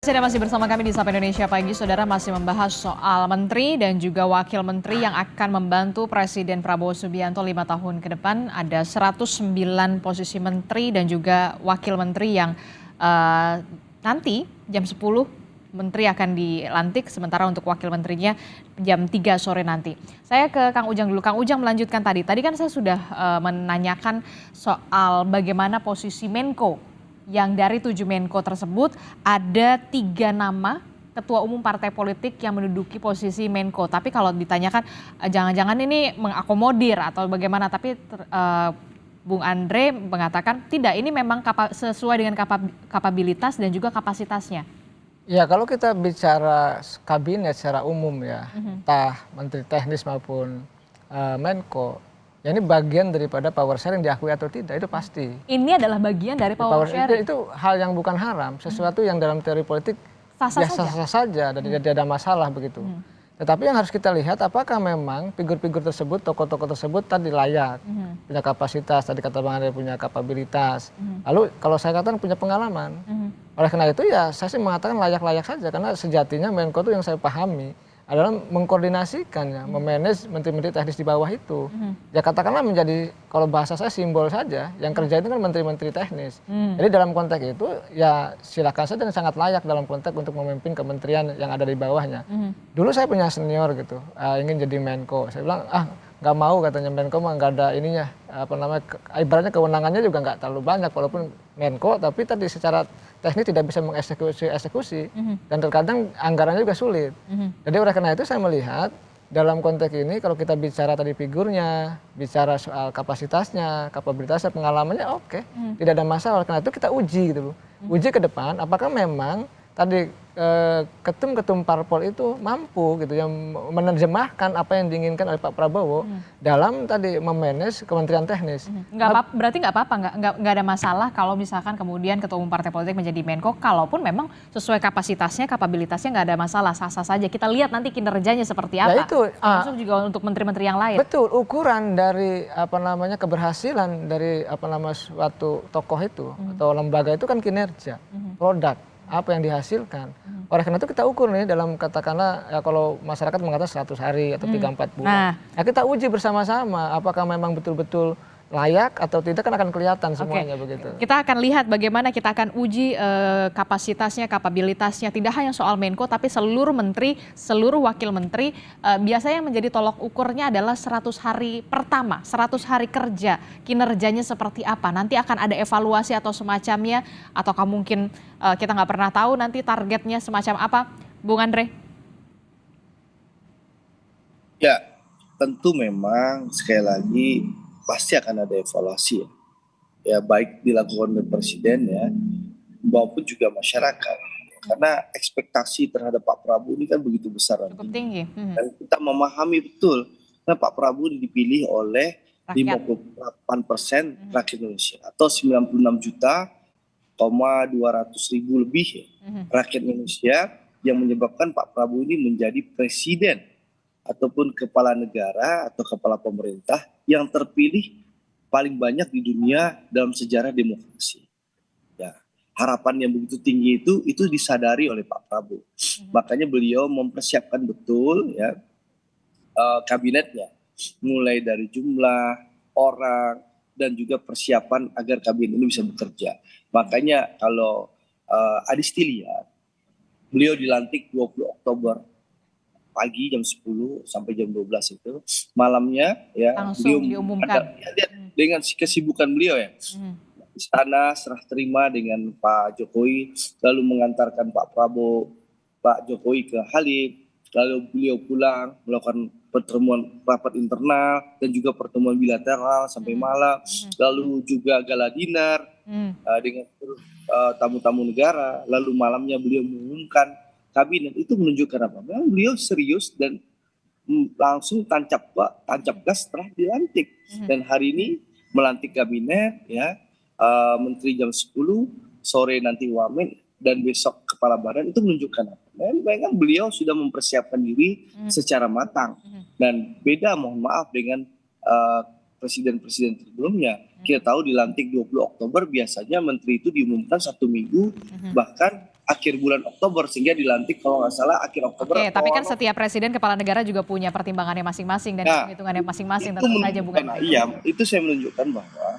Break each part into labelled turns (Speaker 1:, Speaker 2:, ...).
Speaker 1: Anda masih bersama kami di Sapa Indonesia Pagi. Saudara, masih membahas soal menteri dan juga wakil menteri yang akan membantu Presiden Prabowo Subianto 5 tahun ke depan. Ada 109 posisi menteri dan juga wakil menteri yang nanti jam 10 menteri akan dilantik, sementara untuk wakil menterinya jam 3 sore nanti. Saya ke Kang Ujang dulu. Kang Ujang melanjutkan tadi. Tadi kan saya sudah menanyakan soal bagaimana posisi Menko, yang dari 7 Menko tersebut ada 3 nama ketua umum partai politik yang menduduki posisi Menko. Tapi kalau ditanyakan jangan-jangan ini mengakomodir atau bagaimana, tapi Bung Andre mengatakan tidak, ini memang sesuai dengan kapabilitas dan juga kapasitasnya.
Speaker 2: Ya, kalau kita bicara kabinet secara umum ya, entah menteri teknis maupun Menko, ya ini bagian daripada power sharing, diakui atau tidak itu pasti.
Speaker 1: Ini adalah bagian dari power sharing.
Speaker 2: Itu hal yang bukan haram, sesuatu yang dalam teori politik sah-sah saja dan tidak ada masalah begitu. Tetapi yang harus kita lihat, apakah memang figur-figur tersebut, tokoh-tokoh tersebut tadi layak, punya kapasitas, tadi kata Bang Andre punya kapabilitas. Lalu kalau saya katakan punya pengalaman. Oleh karena itu ya saya sih mengatakan layak-layak saja, karena sejatinya Menko itu yang saya pahami adalah mengkoordinasikan ya, memanage menteri-menteri teknis di bawah itu. Ya katakanlah menjadi, kalau bahasa saya simbol saja, yang kerja itu kan menteri-menteri teknis. Jadi dalam konteks itu ya silakan saja dan sangat layak dalam konteks untuk memimpin kementerian yang ada di bawahnya. Dulu saya punya senior gitu, ingin jadi Menko. Saya bilang, nggak mau katanya, Menko mah nggak ada ininya, ibaratnya kewenangannya juga nggak terlalu banyak walaupun Menko, tapi tadi secara teknis tidak bisa mengeksekusi dan terkadang anggarannya juga sulit. Jadi oleh karena itu saya melihat dalam konteks ini kalau kita bicara tadi figurnya, bicara soal kapasitasnya, kapabilitasnya, pengalamannya oke, tidak ada masalah. Oleh karena itu kita uji gitu loh. Uji ke depan apakah memang tadi ketum-ketum parpol itu mampu gitu yang menerjemahkan apa yang diinginkan oleh Pak Prabowo dalam tadi memanage kementerian teknis.
Speaker 1: Berarti nggak apa-apa, nggak ada masalah kalau misalkan kemudian ketua umum partai politik menjadi Menko, kalaupun memang sesuai kapasitasnya, kapabilitasnya nggak ada masalah, sah-sah saja. Kita lihat nanti kinerjanya seperti apa.
Speaker 2: Ya itu,
Speaker 1: termasuk juga untuk menteri-menteri yang lain.
Speaker 2: Betul, ukuran dari keberhasilan dari suatu tokoh itu atau lembaga itu kan kinerja, produk, apa yang dihasilkan. Oleh karena itu kita ukur nih dalam katakanlah ya, kalau masyarakat mengatakan 100 hari atau 3-4 bulan. Nah kita uji bersama-sama apakah memang betul-betul layak atau tidak, kan akan kelihatan semuanya begitu.
Speaker 1: Kita akan lihat bagaimana kita akan uji kapasitasnya, kapabilitasnya, tidak hanya soal Menko tapi seluruh menteri, seluruh wakil menteri. Biasanya yang menjadi tolok ukurnya adalah 100 hari pertama, 100 hari kerja, kinerjanya seperti apa. Nanti akan ada evaluasi atau semacamnya, ataukah mungkin kita nggak pernah tahu nanti targetnya semacam apa, Bung Andre?
Speaker 3: Ya, tentu memang sekali lagi pasti akan ada evaluasi ya, baik dilakukan oleh presiden ya maupun juga masyarakat, karena ekspektasi terhadap Pak Prabowo ini kan begitu besar,
Speaker 1: cukup tinggi,
Speaker 3: dan kita memahami betul karena Pak Prabowo dipilih oleh 58% rakyat Indonesia atau 96.200.000 lebih ya, rakyat Indonesia, yang menyebabkan Pak Prabowo ini menjadi presiden ataupun kepala negara atau kepala pemerintah yang terpilih paling banyak di dunia dalam sejarah demokrasi. Ya, harapan yang begitu tinggi itu disadari oleh Pak Prabowo. Makanya beliau mempersiapkan betul ya kabinetnya, mulai dari jumlah orang dan juga persiapan agar kabinet ini bisa bekerja. Makanya kalau Adisti lihat, beliau dilantik 20 Oktober pagi jam 10 sampai jam 12 itu, malamnya ya
Speaker 1: langsung
Speaker 3: beliau
Speaker 1: diumumkan
Speaker 3: dengan kesibukan beliau ya. Istana serah terima dengan Pak Jokowi, lalu mengantarkan Pak Prabowo, Pak Jokowi ke Halim, lalu beliau pulang melakukan pertemuan rapat internal dan juga pertemuan bilateral sampai malam, lalu juga gala dinner dengan tamu-tamu negara, lalu malamnya beliau mengumumkan kabinet. Itu menunjukkan apa? Memang beliau serius dan langsung tancap gas setelah dilantik. Dan hari ini melantik kabinet ya, menteri jam 10, sore nanti wamen, dan besok kepala badan. Itu menunjukkan apa? Memang beliau sudah mempersiapkan diri secara matang. Dan beda, mohon maaf, dengan presiden-presiden sebelumnya. Kita tahu dilantik 20 Oktober biasanya menteri itu diumumkan 1 minggu, bahkan akhir bulan Oktober sehingga dilantik kalau nggak salah akhir Oktober.
Speaker 1: Oke, tapi kan setiap presiden kepala negara juga punya pertimbangannya masing-masing dan perhitungannya masing-masing tentu saja bukan.
Speaker 3: Iya, itu saya menunjukkan bahwa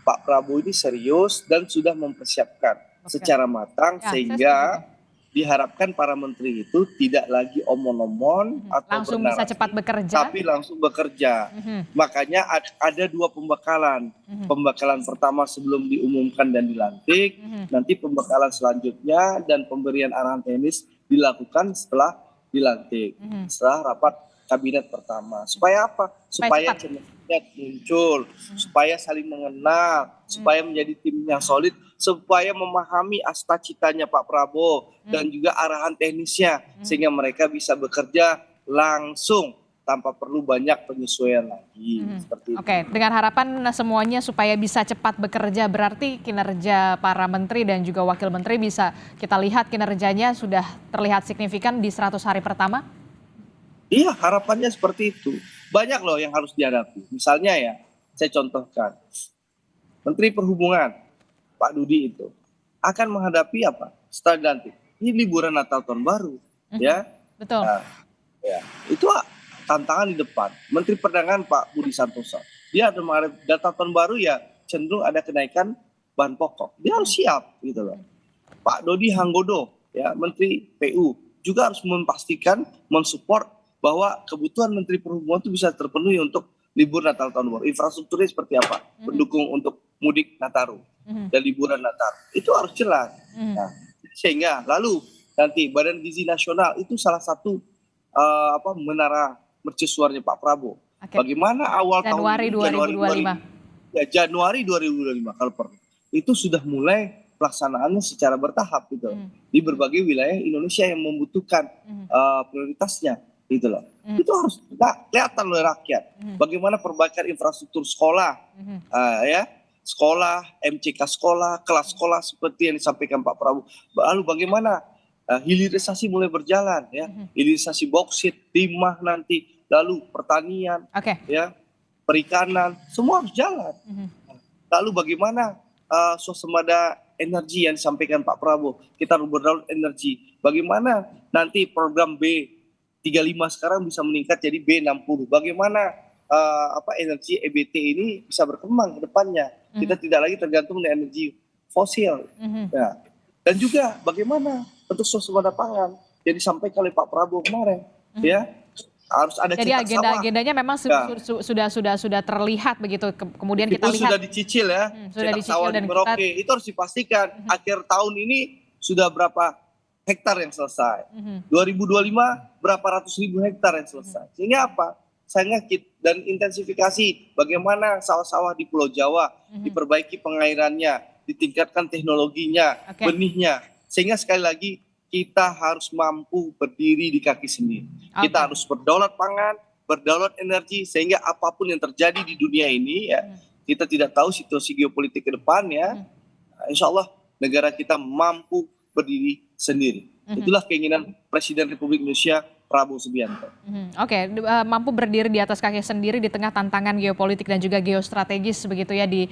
Speaker 3: Pak Prabowo ini serius dan sudah mempersiapkan secara matang sehingga diharapkan para menteri itu tidak lagi omon-omon atau
Speaker 1: langsung bisa cepat bekerja,
Speaker 3: tapi langsung bekerja. Makanya ada dua pembekalan. Pembekalan pertama sebelum diumumkan dan dilantik, nanti pembekalan selanjutnya dan pemberian arahan teknis dilakukan setelah dilantik, setelah rapat kabinet pertama. Supaya apa? Supaya chemistry muncul, supaya saling mengenal, supaya menjadi tim yang solid, supaya memahami cita-citanya Pak Prabowo dan juga arahan teknisnya, sehingga mereka bisa bekerja langsung tanpa perlu banyak penyesuaian lagi. Seperti itu.
Speaker 1: Oke, dengan harapan semuanya supaya bisa cepat bekerja, berarti kinerja para menteri dan juga wakil menteri bisa kita lihat kinerjanya sudah terlihat signifikan di 100 hari pertama?
Speaker 3: Iya, harapannya seperti itu. Banyak loh yang harus dihadapi. Misalnya ya, saya contohkan. Menteri Perhubungan, Pak Dudi itu, akan menghadapi apa? Setelah dilantik. Ini liburan Natal Tahun Baru. Ya.
Speaker 1: Betul.
Speaker 3: Nah, ya. Itu tantangan di depan. Menteri Perdagangan Pak Budi Santoso. Dia ada menghadapi data tahun baru ya cenderung ada kenaikan bahan pokok. Dia harus siap gitu loh. Pak Dodi Hanggodo, ya Menteri PU, juga harus memastikan, mensupport bahwa kebutuhan Menteri Perhubungan itu bisa terpenuhi untuk libur Natal Tahun Baru. Infrastrukturnya seperti apa? Pendukung untuk mudik Nataru dan liburan Natal. Itu harus jelas. Nah, sehingga lalu nanti Badan Gizi Nasional itu salah satu menara mercusuarnya Pak Prabowo. Bagaimana awal
Speaker 1: Januari
Speaker 3: tahun 2025? Januari 2025 kalau perlu. Itu sudah mulai pelaksanaannya secara bertahap gitu. Di berbagai wilayah Indonesia yang membutuhkan prioritasnya. Gitu loh. Itu harus kelihatan oleh rakyat. Bagaimana perbaikan infrastruktur sekolah, sekolah, MCK sekolah, kelas sekolah seperti yang disampaikan Pak Prabowo. Lalu bagaimana hilirisasi mulai berjalan, ya, hilirisasi bauksit, timah nanti, lalu pertanian, ya, perikanan, semua harus jalan. Lalu bagaimana swasembada energi yang disampaikan Pak Prabowo, kita harus berdaulat energi. Bagaimana nanti program B35 sekarang bisa meningkat jadi B60. Bagaimana energi EBT ini bisa berkembang ke depannya. Kita tidak lagi tergantung dengan energi fosil. Nah, dan juga bagaimana untuk swasembada pangan yang disampaikan oleh Pak Prabowo kemarin, ya harus ada. Jadi
Speaker 1: agenda-agendanya memang sudah terlihat begitu. Kemudian kita lihat
Speaker 3: sudah dicicil ya,
Speaker 1: sudah dicicil dan
Speaker 3: Merauke. Itu harus dipastikan akhir tahun ini sudah berapa hektar yang selesai. 2025 berapa ratus ribu hektar yang selesai. Sehingga apa? Dan intensifikasi bagaimana sawah-sawah di Pulau Jawa diperbaiki pengairannya, ditingkatkan teknologinya, benihnya. Sehingga sekali lagi kita harus mampu berdiri di kaki sendiri. Kita harus berdaulat pangan, berdaulat energi, sehingga apapun yang terjadi di dunia ini ya, kita tidak tahu situasi geopolitik ke depan ya. Insya Allah negara kita mampu berdiri sendiri. Itulah keinginan Presiden Republik Indonesia Prabowo Subianto.
Speaker 1: Mampu berdiri di atas kaki sendiri di tengah tantangan geopolitik dan juga geostrategis begitu ya di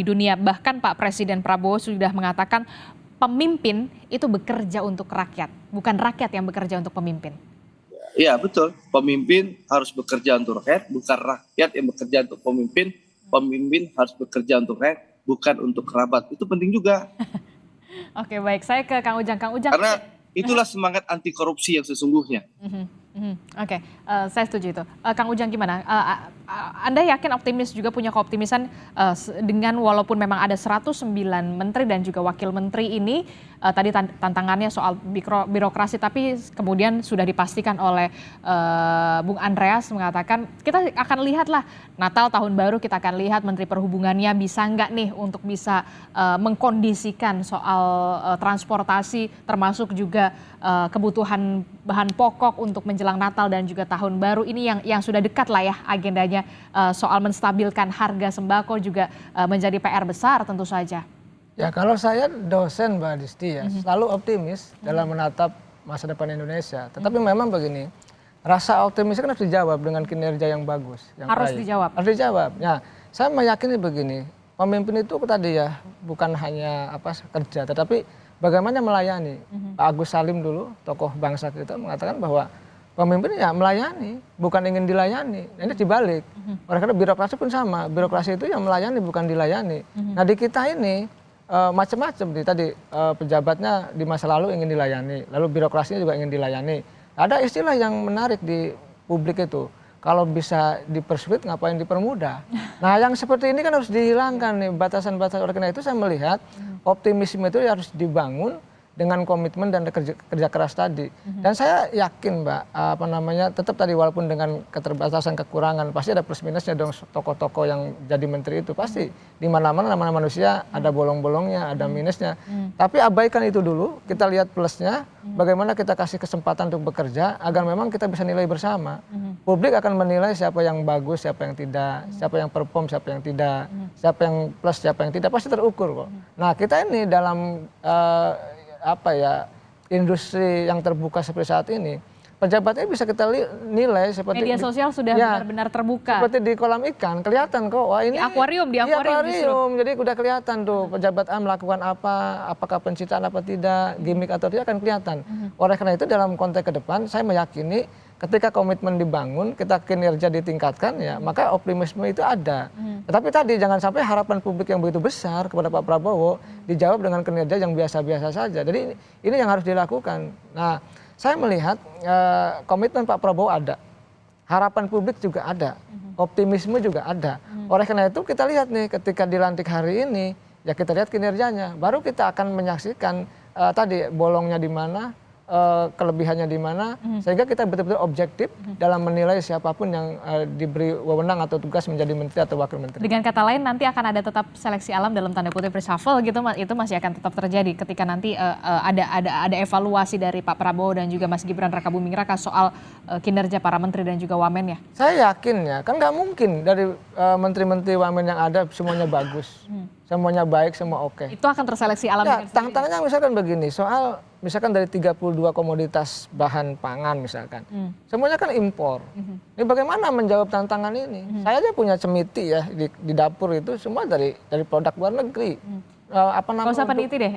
Speaker 1: dunia. Bahkan Pak Presiden Prabowo sudah mengatakan pemimpin itu bekerja untuk rakyat, bukan rakyat yang bekerja untuk pemimpin.
Speaker 3: Iya betul, pemimpin harus bekerja untuk rakyat, bukan rakyat yang bekerja untuk pemimpin. Pemimpin harus bekerja untuk rakyat, bukan untuk kerabat. Itu penting juga.
Speaker 1: Oke, baik, saya ke Kang Ujang.
Speaker 3: Karena itulah semangat anti korupsi yang sesungguhnya.
Speaker 1: Saya setuju itu. Kang Ujang gimana? Anda yakin optimis juga punya keoptimisan dengan walaupun memang ada 109 menteri dan juga wakil menteri ini tadi tantangannya soal birokrasi, tapi kemudian sudah dipastikan oleh Bung Andreas mengatakan kita akan lihatlah Natal tahun baru, kita akan lihat Menteri Perhubungannya bisa nggak nih untuk bisa mengkondisikan soal transportasi termasuk juga kebutuhan bahan pokok untuk menjelang Natal dan juga tahun baru ini yang sudah dekat lah ya agendanya. Soal menstabilkan harga sembako juga menjadi PR besar tentu saja.
Speaker 2: Ya kalau saya dosen Mbak Disti ya selalu optimis dalam menatap masa depan Indonesia. Tetapi memang begini, rasa optimis kan harus dijawab dengan kinerja yang bagus. Yang
Speaker 1: harus
Speaker 2: baik.
Speaker 1: dijawab.
Speaker 2: Harus dijawab. Nah, saya meyakini begini, pemimpin itu tadi ya bukan hanya kerja, tetapi bagaimana melayani. Pak Agus Salim dulu, tokoh bangsa kita, mengatakan bahwa pemimpin ya melayani, bukan ingin dilayani. Nah, ini dibalik. Oleh karena birokrasi pun sama, birokrasi itu yang melayani bukan dilayani. Nah di kita ini macam-macam tadi pejabatnya di masa lalu ingin dilayani, lalu birokrasinya juga ingin dilayani. Ada istilah yang menarik di publik itu, kalau bisa dipersulit ngapain dipermudah. Nah yang seperti ini kan harus dihilangkan nih batasan-batasan. Oleh karena itu saya melihat optimisme itu harus dibangun dengan komitmen dan kerja keras tadi. Dan saya yakin Mbak, tetap tadi walaupun dengan keterbatasan kekurangan, pasti ada plus minusnya dong tokoh-tokoh yang jadi menteri itu. Pasti di mana-mana namanya manusia ada bolong-bolongnya, ada minusnya. Tapi abaikan itu dulu, kita lihat plusnya, bagaimana kita kasih kesempatan untuk bekerja agar memang kita bisa nilai bersama. Publik akan menilai siapa yang bagus, siapa yang tidak, siapa yang perform, siapa yang tidak, siapa yang plus, siapa yang tidak, pasti terukur kok. Nah kita ini dalam industri yang terbuka seperti saat ini, pejabatnya bisa kita nilai seperti
Speaker 1: media sosial sudah benar-benar terbuka.
Speaker 2: Seperti di kolam ikan, kelihatan kok. Wah ini
Speaker 1: di akuarium
Speaker 2: jadi udah kelihatan tuh pejabat A melakukan apa, apakah pencitraan apa tidak, gimmick atau tidak akan kelihatan. Oleh karena itu dalam konteks ke depan, saya meyakini ketika komitmen dibangun, kita kinerja ditingkatkan ya, maka optimisme itu ada. Tetapi tadi jangan sampai harapan publik yang begitu besar kepada Pak Prabowo dijawab dengan kinerja yang biasa-biasa saja. Jadi ini yang harus dilakukan. Nah, saya melihat komitmen Pak Prabowo ada, harapan publik juga ada, optimisme juga ada. Oleh karena itu kita lihat nih ketika dilantik hari ini, ya kita lihat kinerjanya, baru kita akan menyaksikan tadi bolongnya di mana, kelebihannya di mana, sehingga kita betul-betul objektif dalam menilai siapapun yang diberi wewenang atau tugas menjadi menteri atau wakil menteri.
Speaker 1: Dengan kata lain nanti akan ada tetap seleksi alam dalam tanda kutip reshuffle gitu, itu masih akan tetap terjadi ketika nanti ada evaluasi dari Pak Prabowo dan juga Mas Gibran Rakabuming Raka soal kinerja para menteri dan juga wamen ya.
Speaker 2: Saya yakin ya, kan nggak mungkin dari menteri-menteri wamen yang ada semuanya bagus, semuanya baik, semua oke.
Speaker 1: Itu akan terseleksi alam.
Speaker 2: Ya, tantangannya misalkan begini, soal misalkan dari 32 komoditas bahan pangan misalkan, semuanya kan impor. Ini bagaimana menjawab tantangan ini? Saya aja punya cemiti ya di dapur itu semua dari produk luar negeri.
Speaker 1: Gak usah peneliti deh,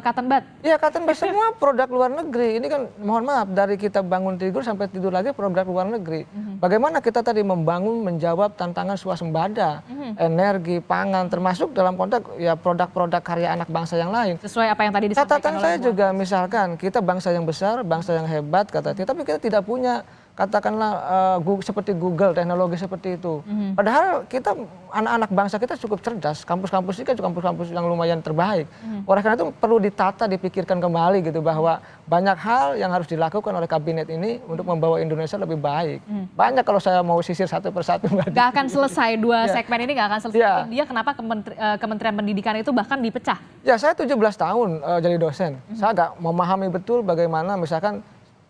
Speaker 1: cotton bud.
Speaker 2: Iya cotton bud, semua produk luar negeri. Ini kan mohon maaf, dari kita bangun tidur sampai tidur lagi produk luar negeri. Bagaimana kita tadi membangun, menjawab tantangan swasembada, energi, pangan, termasuk dalam konteks ya produk-produk karya anak bangsa yang lain.
Speaker 1: Sesuai apa yang tadi disampaikan
Speaker 2: catatan saya juga misalkan, kita bangsa yang besar, bangsa yang hebat kata dia, tapi kita tidak punya katakanlah seperti Google, teknologi seperti itu. Padahal kita anak-anak bangsa kita cukup cerdas, kampus-kampus ini kan kampus-kampus yang lumayan terbaik. Oleh karena itu perlu ditata, dipikirkan kembali gitu bahwa banyak hal yang harus dilakukan oleh kabinet ini untuk membawa Indonesia lebih baik. Banyak kalau saya mau sisir satu persatu.
Speaker 1: Gak akan selesai, dua segmen ini gak akan selesai. Dia kenapa Kementerian Pendidikan itu bahkan dipecah?
Speaker 2: Ya saya 17 tahun jadi dosen. Saya agak memahami betul bagaimana misalkan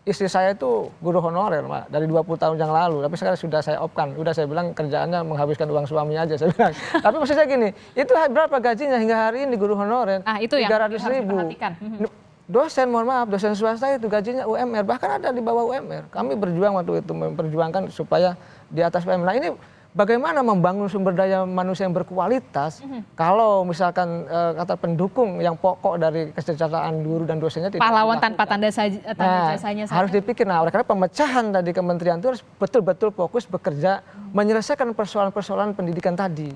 Speaker 2: istri saya itu guru honorer, Pak, dari 20 tahun yang lalu. Tapi sekarang sudah saya opkan. Udah saya bilang kerjaannya menghabiskan uang suami aja, saya bilang. Tapi maksud saya gini, itu berapa gajinya hingga hari ini guru honorer?
Speaker 1: Itu 300
Speaker 2: yang harus diperhatikan. Dosen, mohon maaf, dosen swasta itu gajinya UMR. Bahkan ada di bawah UMR. Kami berjuang waktu itu, memperjuangkan supaya di atas UMR. Nah ini bagaimana membangun sumber daya manusia yang berkualitas kalau misalkan kata pendukung yang pokok dari kesejahteraan guru dan dosennya tidak
Speaker 1: pahlawan
Speaker 2: dilakukan.
Speaker 1: tanpa tanda jasanya saja.
Speaker 2: Harus dipikir. Nah, oleh karena pemecahan dari kementerian itu harus betul-betul fokus bekerja menyelesaikan persoalan-persoalan pendidikan tadi.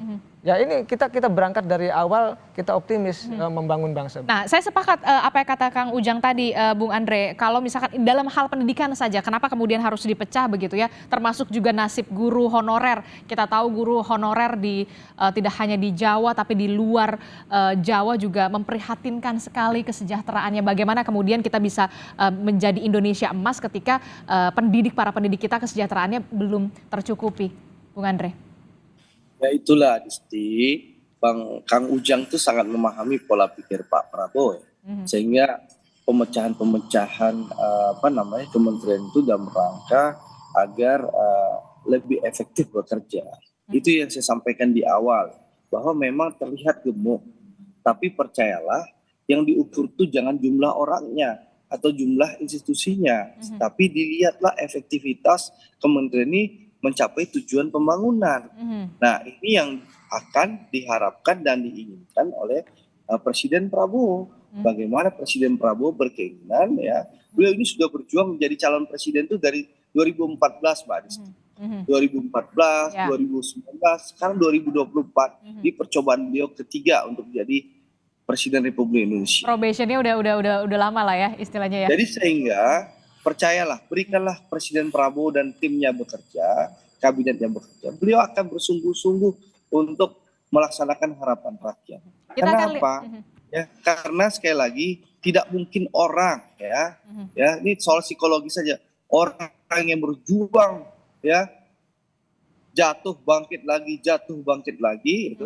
Speaker 2: Ya ini kita berangkat dari awal kita optimis membangun bangsa.
Speaker 1: Nah, saya sepakat apa yang kata Kang Ujang tadi, Bung Andre. Kalau misalkan dalam hal pendidikan saja, kenapa kemudian harus dipecah begitu ya? Termasuk juga nasib guru honorer. Kita tahu guru honorer tidak hanya di Jawa, tapi di luar Jawa juga memprihatinkan sekali kesejahteraannya. Bagaimana kemudian kita bisa menjadi Indonesia emas ketika para pendidik kita kesejahteraannya belum tercukupi, Bung Andre?
Speaker 3: Ya itulah Disti, Kang Ujang itu sangat memahami pola pikir Pak Prabowo, sehingga pemecahan-pemecahan kementerian itu dalam rangka agar lebih efektif bekerja. Itu yang saya sampaikan di awal, bahwa memang terlihat gemuk, tapi percayalah yang diukur itu jangan jumlah orangnya atau jumlah institusinya, tapi dilihatlah efektivitas kementerian ini mencapai tujuan pembangunan. Nah ini yang akan diharapkan dan diinginkan oleh Presiden Prabowo. bagaimana Presiden Prabowo berkeinginan ya, beliau ini sudah berjuang menjadi calon presiden itu dari 2014 Mbak Adisti. 2014,
Speaker 1: Ya.
Speaker 3: 2019, sekarang 2024 di percobaan beliau ketiga untuk menjadi Presiden Republik Indonesia.
Speaker 1: Probationnya udah lama lah ya istilahnya ya.
Speaker 3: Jadi sehingga percayalah, berikanlah Presiden Prabowo dan timnya bekerja, kabinetnya bekerja. Beliau akan bersungguh-sungguh untuk melaksanakan harapan rakyat.
Speaker 1: Kita akan
Speaker 3: Kenapa? Ya, karena sekali lagi tidak mungkin orang ya, ini soal psikologi saja. Orang yang berjuang ya jatuh bangkit lagi gitu.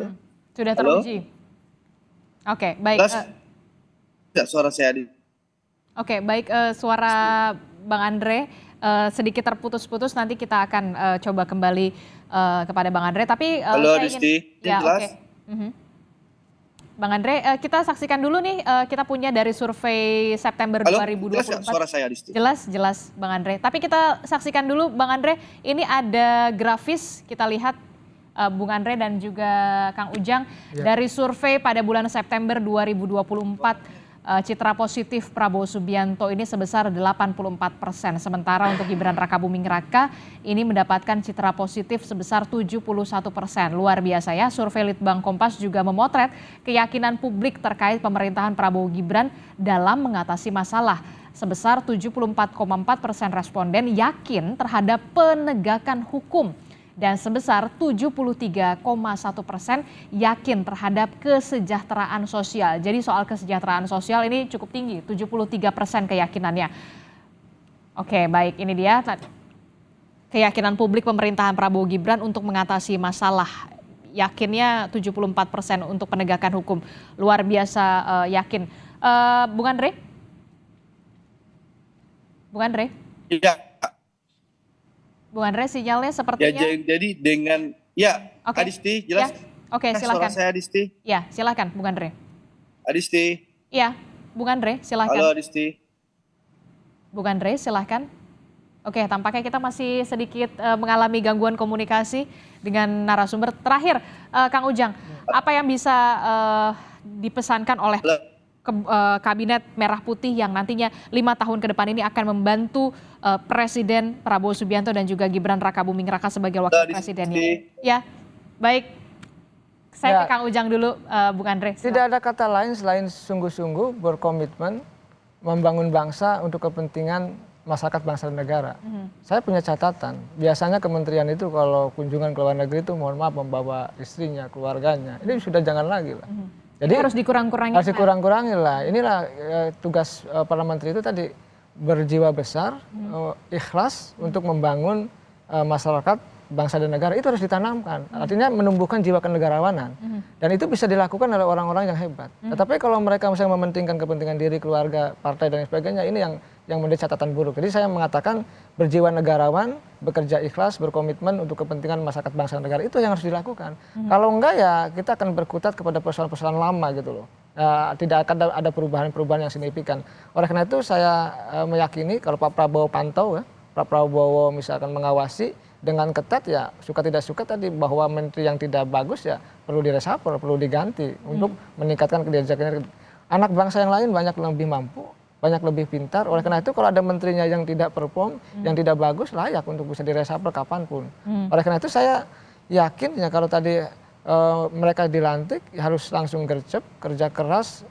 Speaker 1: Sudah
Speaker 3: Halo?
Speaker 1: teruji. Oke, baik.
Speaker 3: Tidak suara saya di.
Speaker 1: Oke, baik, suara Bang Andre sedikit terputus-putus, nanti kita akan coba kembali kepada Bang Andre. Tapi
Speaker 3: Halo
Speaker 1: saya
Speaker 3: Adisti,
Speaker 1: ya,
Speaker 3: jelas?
Speaker 1: oke. Bang Andre, kita saksikan dulu nih, kita punya dari survei September
Speaker 3: Halo,
Speaker 1: 2024.
Speaker 3: jelas nggak suara saya Adisti?
Speaker 1: Jelas Bang Andre. Tapi kita saksikan dulu Bang Andre, ini ada grafis kita lihat Bung Andre dan juga Kang Ujang dari survei pada bulan September 2024. Citra positif Prabowo Subianto ini sebesar 84%. Sementara untuk Gibran Rakabuming Raka ini mendapatkan citra positif sebesar 71%. Luar biasa ya, survei Litbang Kompas juga memotret keyakinan publik terkait pemerintahan Prabowo Gibran dalam mengatasi masalah. Sebesar 74,4% responden yakin terhadap penegakan hukum. Dan sebesar 73,1% yakin terhadap kesejahteraan sosial. Jadi soal kesejahteraan sosial ini cukup tinggi, 73% keyakinannya. Oke, baik, ini dia keyakinan publik pemerintahan Prabowo Gibran untuk mengatasi masalah. Yakinnya 74% untuk penegakan hukum. Luar biasa yakin. Bung Andre?
Speaker 3: Iya.
Speaker 1: Bung Andre, sinyalnya sepertinya.
Speaker 3: Ya, jadi dengan
Speaker 1: Oke.
Speaker 3: Adisti jelas.
Speaker 1: Ya. Oke, silakan.
Speaker 3: Suara saya Adisti.
Speaker 1: Ya, silakan Bung Andre.
Speaker 3: Adisti.
Speaker 1: Ya, Bung Andre, silakan.
Speaker 3: Halo Adisti.
Speaker 1: Bung Andre, silakan. Oke, tampaknya kita masih sedikit mengalami gangguan komunikasi dengan narasumber. Terakhir, Kang Ujang, apa yang bisa dipesankan oleh Kabinet Merah Putih yang nantinya 5 tahun ke depan ini akan membantu Presiden Prabowo Subianto dan juga Gibran Rakabuming Raka sebagai wakil presidennya? Ya, baik. Saya ke Kang Ujang dulu, Bung Andre.
Speaker 2: Tidak ada kata lain selain sungguh-sungguh berkomitmen membangun bangsa untuk kepentingan masyarakat bangsa dan negara. Saya punya catatan, biasanya kementerian itu kalau kunjungan ke luar negeri itu mohon maaf membawa istrinya, keluarganya. Ini sudah jangan lagi lah. Jadi
Speaker 1: harus dikurang-kurangi.
Speaker 2: Harus dikurang-kurangi lah. Inilah tugas para menteri itu tadi, berjiwa besar, ikhlas untuk membangun masyarakat bangsa dan negara, itu harus ditanamkan. Artinya menumbuhkan jiwa kenegarawanan. Dan itu bisa dilakukan oleh orang-orang yang hebat. Tetapi kalau mereka misalnya mementingkan kepentingan diri, keluarga, partai dan sebagainya, ini yang menjadi catatan buruk. Jadi saya mengatakan berjiwa negarawan, bekerja ikhlas, berkomitmen untuk kepentingan masyarakat bangsa dan negara, itu yang harus dilakukan. Kalau enggak ya kita akan berkutat kepada persoalan-persoalan lama gitu loh. Tidak akan ada perubahan-perubahan yang signifikan. Oleh karena itu saya meyakini kalau Pak Prabowo pantau ya, Pak Prabowo misalkan mengawasi dengan ketat ya, suka tidak suka tadi bahwa menteri yang tidak bagus ya perlu diresapel, perlu diganti untuk meningkatkan kinerja. Anak bangsa yang lain banyak lebih mampu, banyak lebih pintar. Oleh karena itu kalau ada menterinya yang tidak perform, yang tidak bagus, layak untuk bisa diresapel kapanpun. Oleh karena itu saya yakin ya kalau tadi mereka dilantik ya harus langsung gercep, kerja keras.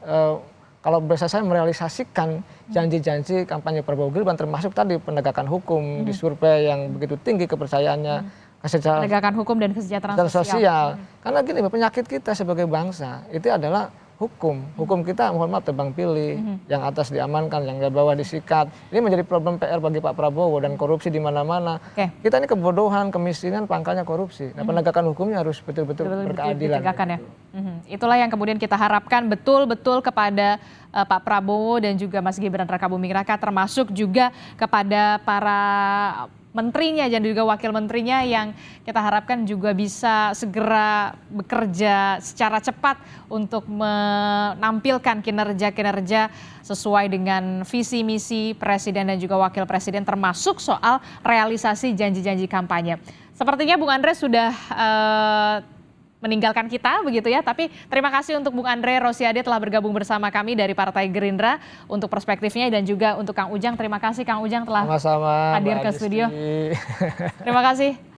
Speaker 2: Kalau bisa saya merealisasikan janji-janji kampanye Prabowo Gibran, termasuk tadi penegakan hukum di survei yang begitu tinggi kepercayaannya,
Speaker 1: penegakan hukum dan kesejahteraan
Speaker 2: sosial. Karena gini, penyakit kita sebagai bangsa itu adalah hukum. Hukum kita mohon maaf tebang pilih, yang atas diamankan, yang di bawah disikat. Ini menjadi problem PR bagi Pak Prabowo, dan korupsi di mana-mana. Kita ini kebodohan, kemiskinan, pangkalnya korupsi. Nah, penegakan hukumnya harus betul-betul berkeadilan.
Speaker 1: Ya. Itulah yang kemudian kita harapkan betul-betul kepada Pak Prabowo dan juga Mas Gibran Rakabuming Raka, termasuk juga kepada para menterinya dan juga wakil menterinya yang kita harapkan juga bisa segera bekerja secara cepat untuk menampilkan kinerja-kinerja sesuai dengan visi misi presiden dan juga wakil presiden, termasuk soal realisasi janji-janji kampanye. Sepertinya Bung Andre sudah meninggalkan kita begitu ya. Tapi terima kasih untuk Bung Andre Rosiade telah bergabung bersama kami dari Partai Gerindra untuk perspektifnya, dan juga untuk Kang Ujang. Terima kasih Kang Ujang telah
Speaker 2: Sama-sama,
Speaker 1: hadir
Speaker 2: Mbak
Speaker 1: ke
Speaker 2: Adisti.
Speaker 1: studio. Terima kasih.